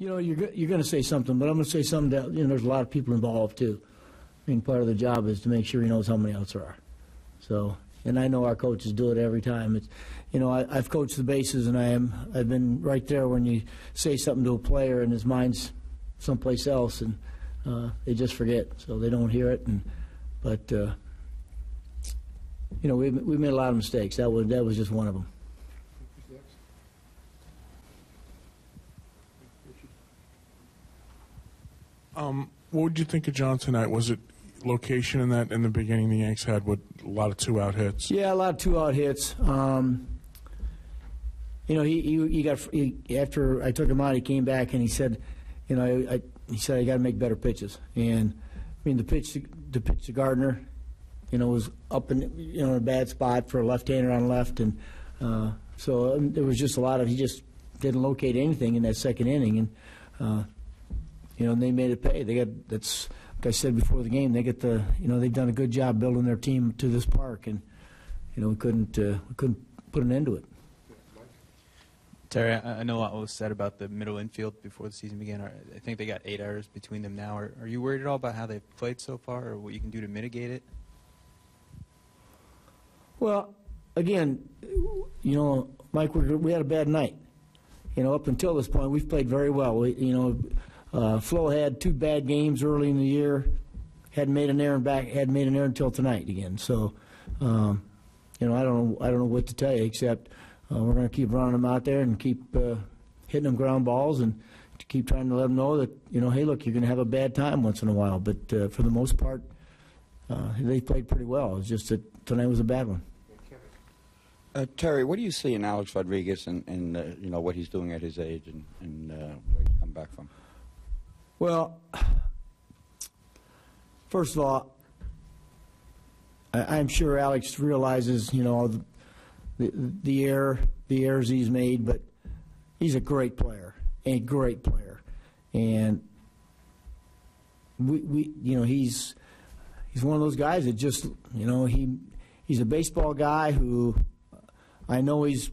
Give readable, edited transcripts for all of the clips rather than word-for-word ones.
You know, you're going to say something, but I'm going to say something that, you know, there's a lot of people involved, too. I mean, part of the job is to make sure he knows how many outs there are. So, and I know our coaches do it every time. It's, you know, I've coached the bases, and I've been right there when you say something to a player and his mind's someplace else, and they just forget, so they don't hear it. But you know, we made a lot of mistakes. That was just one of them. What would you think of John tonight? Was it location in the beginning the Yanks had with a lot of two-out hits? Yeah, a lot of two-out hits. You know, he after I took him out, he came back and he said, you know, he said I got to make better pitches. And I mean, the pitch to Gardner, you know, was up in, you know, a bad spot for a left-hander on left, and so there was just a lot of, he just didn't locate anything in that second inning, and you know, and they made it pay. They got, that's like I said before the game, they get the, you know, they've done a good job building their team to this park, and you know, we couldn't put an end to it. Terry, I know a lot was said about the middle infield before the season began. I think they got 8 errors between them now. Are you worried at all about how they've played so far, or what you can do to mitigate it? Well, again, you know, Mike, we had a bad night. You know, up until this point, we've played very well. You know, Flo had 2 bad games early in the year. Hadn't made an error until tonight again. So, you know, I don't know what to tell you except we're going to keep running them out there and keep hitting them ground balls and to keep trying to let them know that, you know, hey, look, you're going to have a bad time once in a while. But for the most part, they played pretty well. It's just that tonight was a bad one. Terry, what do you see in Alex Rodriguez and you know, what he's doing at his age and where he's come back from? Well, first of all, I'm sure Alex realizes, you know, the errors he's made, but he's a great player, and we you know, he's one of those guys that just, you know, he's a baseball guy who, I know he's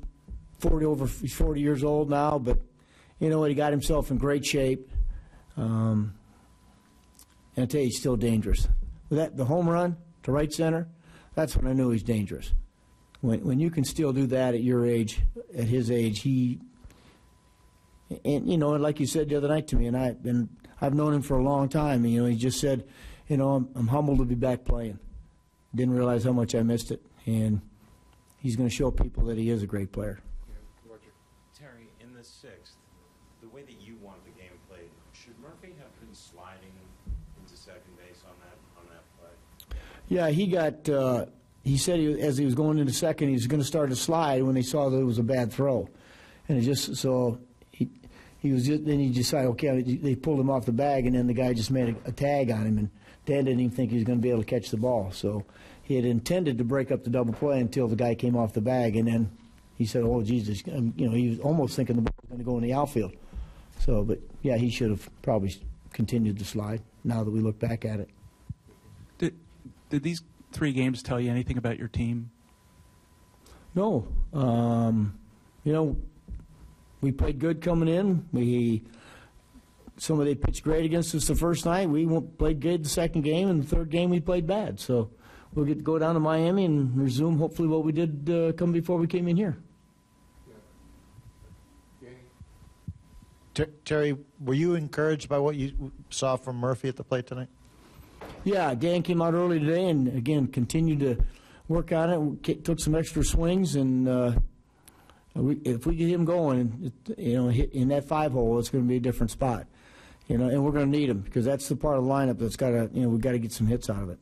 40 years old now, but you know what, he got himself in great shape, and I tell you, he's still dangerous. With the home run to right center, that's when I knew he's dangerous. When you can still do that at your age, at his age, and you know, like you said the other night to me, and I've known him for a long time. And, you know, he just said, you know, I'm humbled to be back playing. Didn't realize how much I missed it, and he's going to show people that he is a great player. Terry, in the 6th, the way that you wanted the game played, should Murphy have been sliding into second base on that play? Yeah, he got. He said as he was going into second, he was going to start to slide when they saw that it was a bad throw, and it just so he was just, then he decided, okay, they pulled him off the bag, and then the guy just made a tag on him, and Dan didn't even think he was going to be able to catch the ball. So he had intended to break up the double play until the guy came off the bag, and then he said, oh Jesus, you know, he was almost thinking the ball was going to go in the outfield. So, but yeah, he should have probably continued to slide. Now that we look back at it, did these 3 games tell you anything about your team? No. You know, we played good coming in. Somebody pitched great against us the first night. We played good the second game, and the third game we played bad. So we'll get to go down to Miami and resume hopefully what we did come before we came in here. Terry, were you encouraged by what you saw from Murphy at the plate tonight? Yeah, Dan came out early today and, again, continued to work on it, took some extra swings, and if we get him going, you know, in that 5-hole, it's going to be a different spot. You know, and we're going to need him because that's the part of the lineup that's got to, you know, we've got to get some hits out of it.